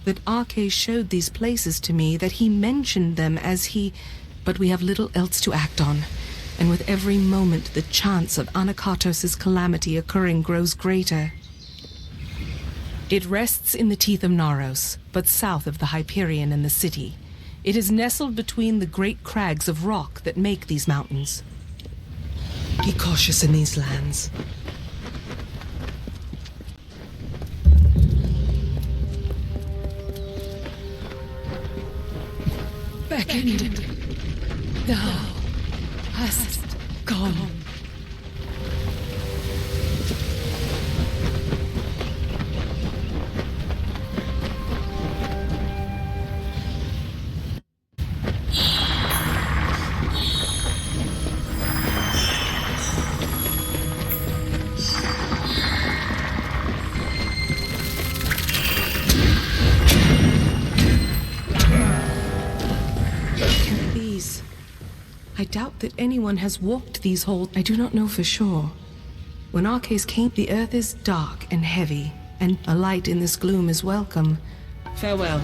That Arcase showed these places to me, that he mentioned them as he... But we have little else to act on, and with every moment the chance of Anokatos' calamity occurring grows greater. It rests in the teeth of Naros, but south of the Hyperion and the city. It is nestled between the great crags of rock that make these mountains. Be cautious in these lands. Beckoned. Thou hast gone. I doubt that anyone has walked these halls. I do not know for sure. When our case came, the earth is dark and heavy, and a light in this gloom is welcome. Farewell.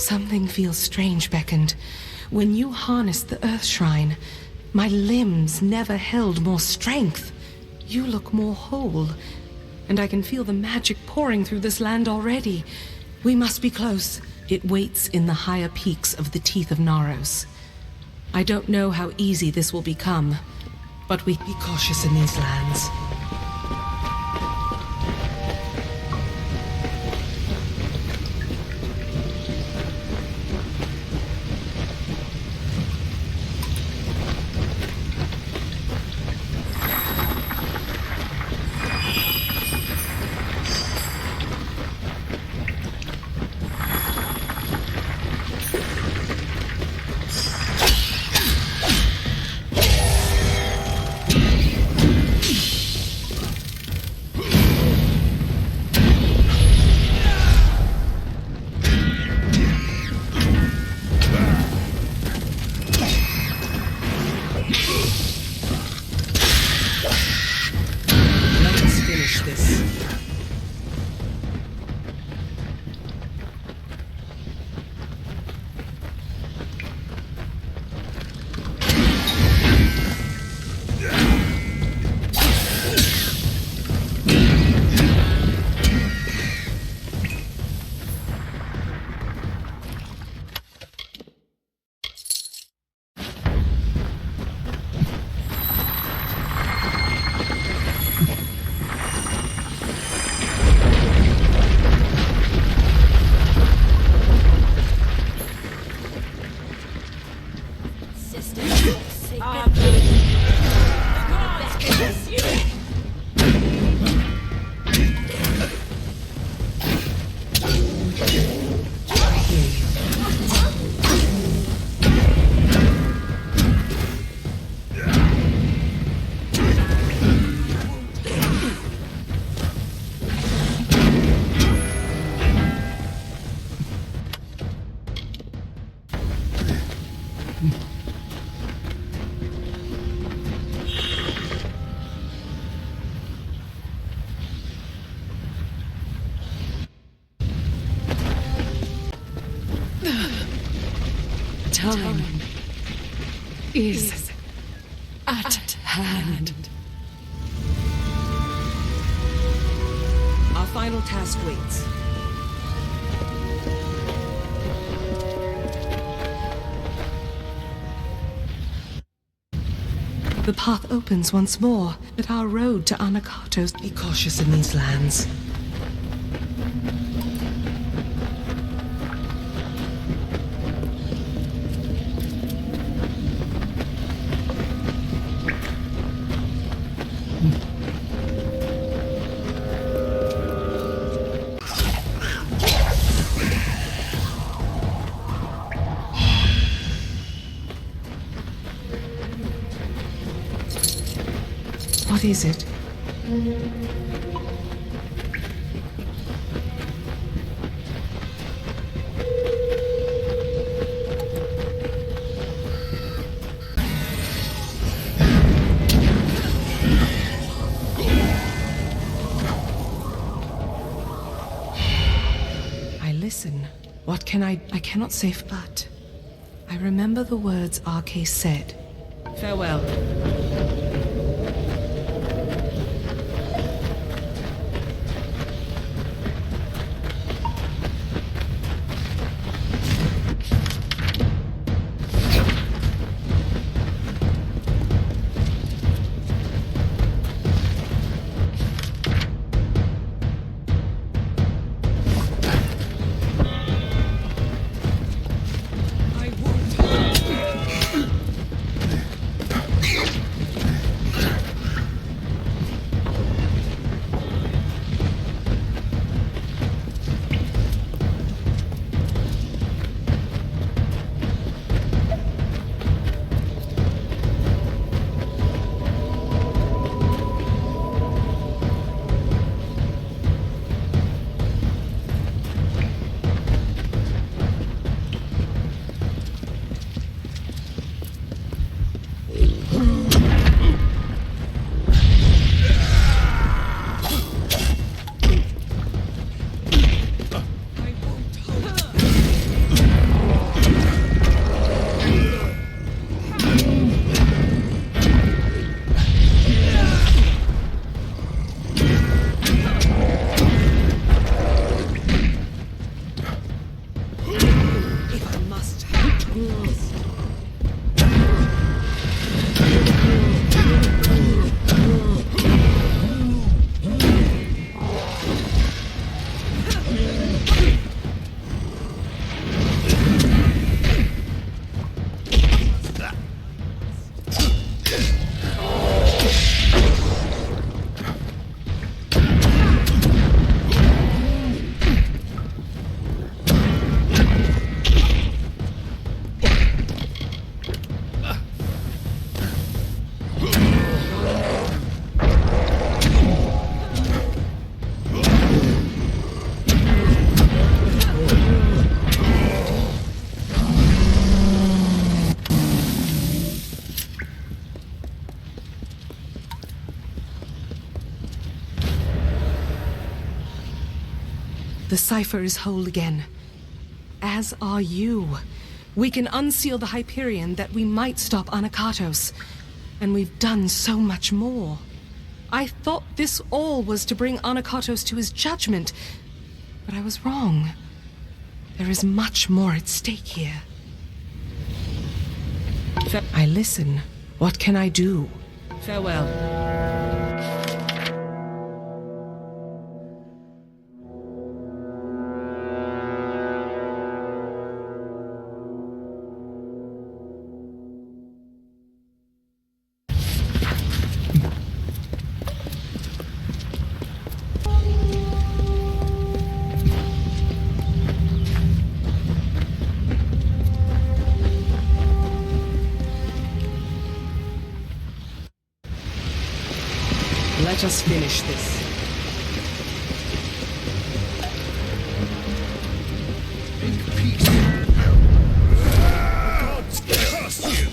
Something feels strange, Beckoned. When you harnessed the Earth Shrine, my limbs never held more strength. You look more whole, and I can feel the magic pouring through this land already. We must be close. It waits in the higher peaks of the teeth of Naros. I don't know how easy this will become, but we Be cautious in these lands. Time is at hand. Our final task waits. The path opens once more, but our road to Anakatos. Be cautious in these lands. What is it? I listen. What can I cannot say, but I remember the words RK said. Farewell. The cipher is whole again. As are you. We can unseal the Hyperion that we might stop Anakatos. And we've done so much more. I thought this all was to bring Anakatos to his judgment. But I was wrong. There is much more at stake here. I listen. What can I do? Farewell. Let us finish this. In peace. Gods curse you!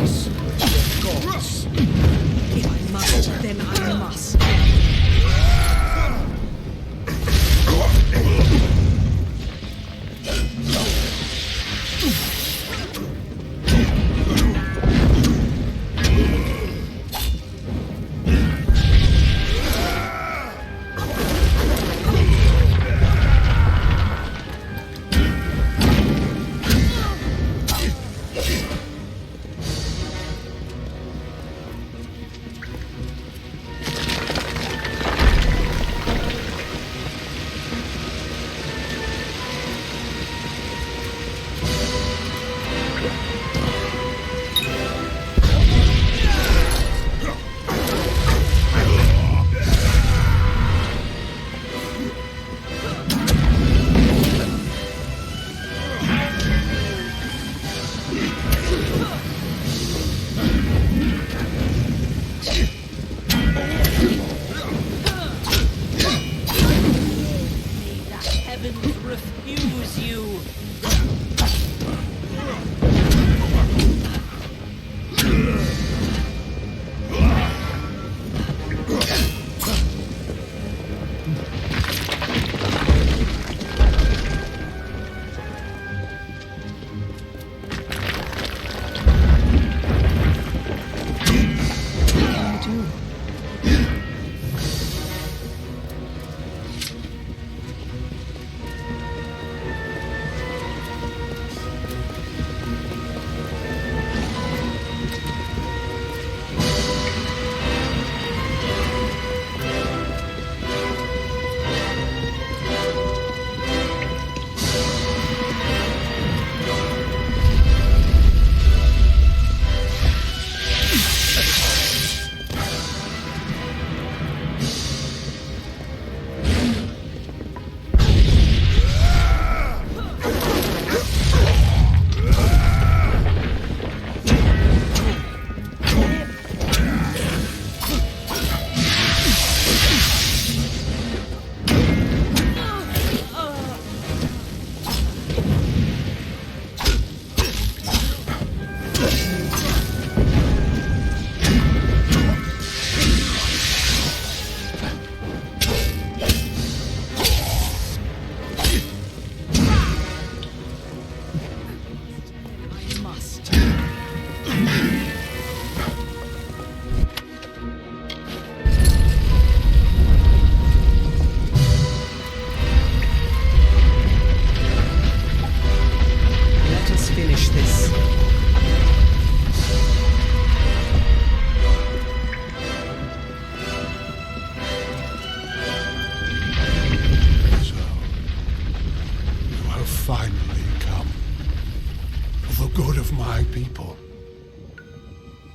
cross the gods. If I must, then I must.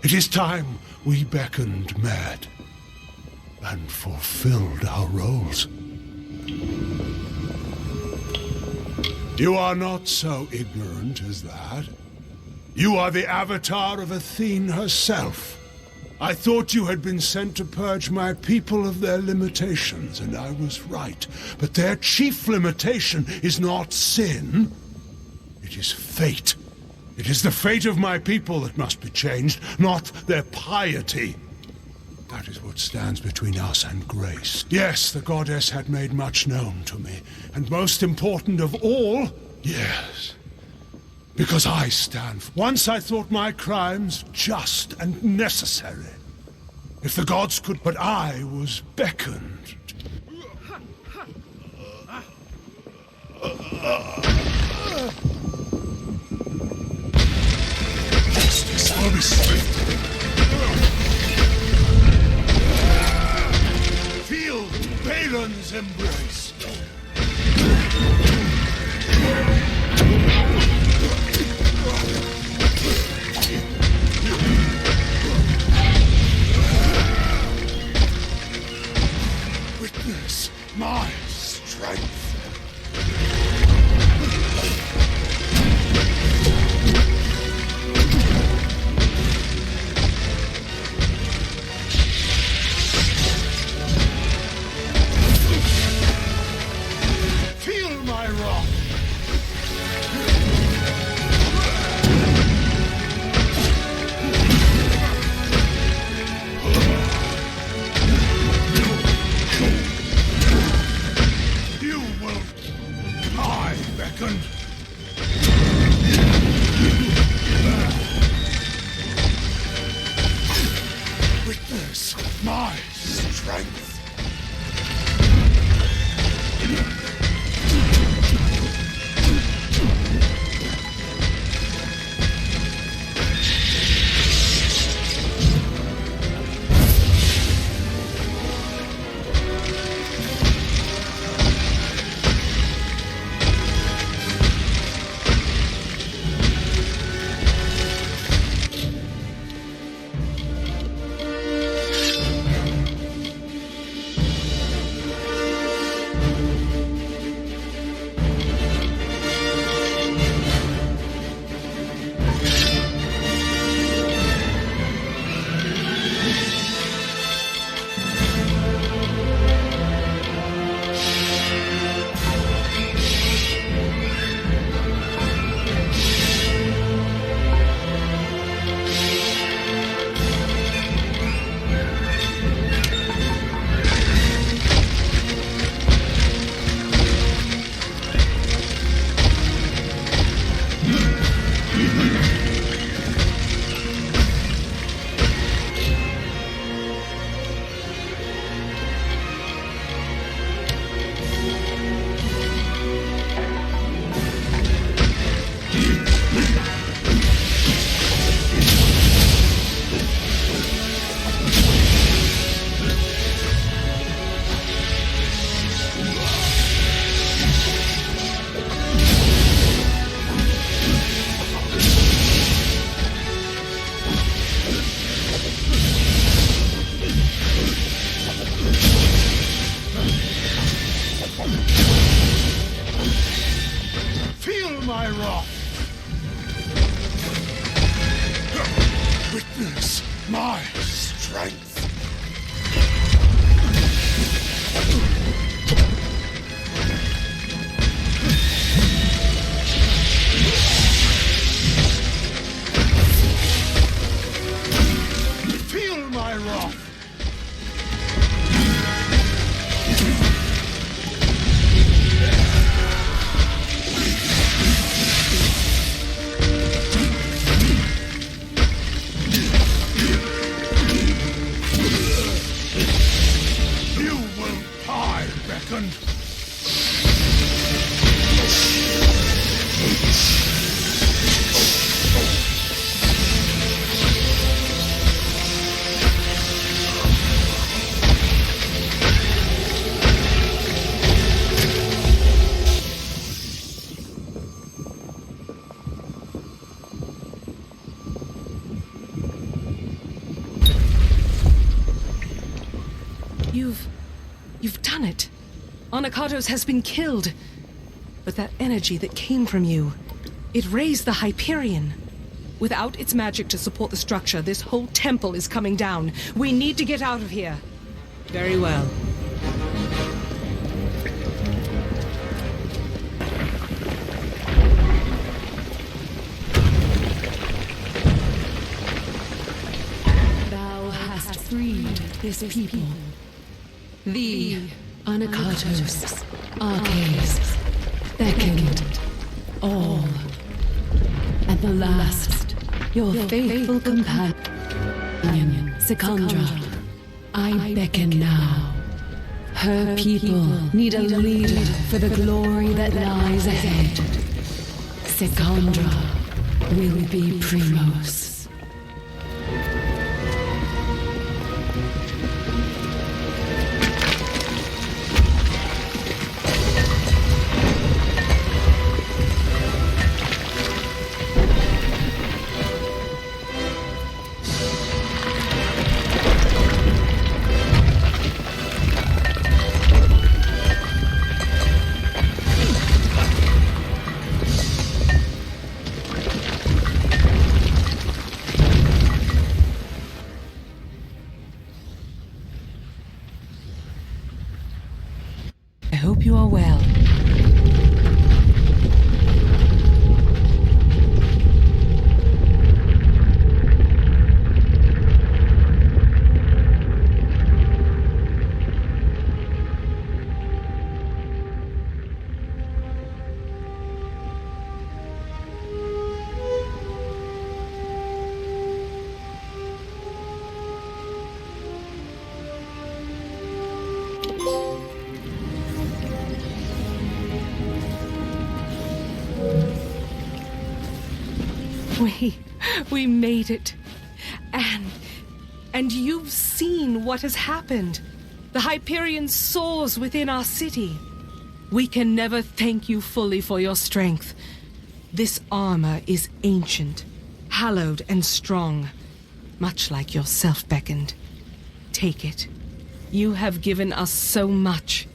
It is time we beckoned mad and fulfilled our roles. You are not so ignorant as that. You are the avatar of Athene herself. I thought you had been sent to purge my people of their limitations, and I was right. But their chief limitation is not sin. It is fate. It is the fate of my people that must be changed, not their piety. That is what stands between us and grace. Yes, the goddess had made much known to me. And most important of all, yes, because I stand. Once I thought my crimes just and necessary. If the gods could, but I was beckoned. Feel Balin's embrace. Witness my strength. my strength. You've done it. Anacatos has been killed. But that energy that came from you, it raised the Hyperion. Without its magic to support the structure, this whole temple is coming down. We need to get out of here. Very well. Thou hast freed this people. The Anacatos, Arcades, beckoned, all. At the last, your faithful companion, Secondra, I beckon now. Her people need a leader for the glory that lies ahead. Secondra will be Primos. I hope you are well. We made it. And you've seen what has happened. The Hyperion soars within our city. We can never thank you fully for your strength. This armor is ancient, hallowed and strong, much like yourself beckoned. Take it. You have given us so much.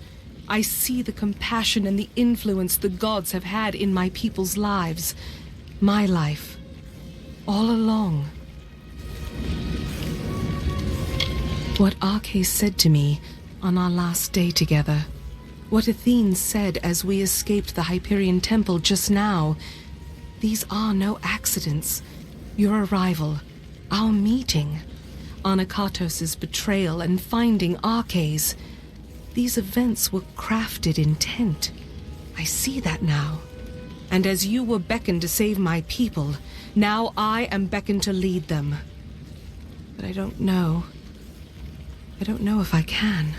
I see the compassion and the influence the gods have had in my people's lives. My life. All along. What Arcais said to me on our last day together. What Athene said as we escaped the Hyperion Temple just now. These are no accidents. Your arrival, our meeting, Anakatos' betrayal and finding Arcais. These events were crafted intent. I see that now. And as you were beckoned to save my people, now I am beckoned to lead them. But I don't know. I don't know if I can.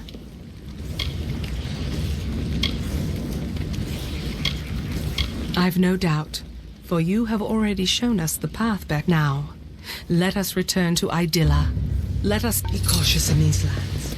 I've no doubt, for you have already shown us the path back now. Let us return to Idylla. Let us be cautious in these lands.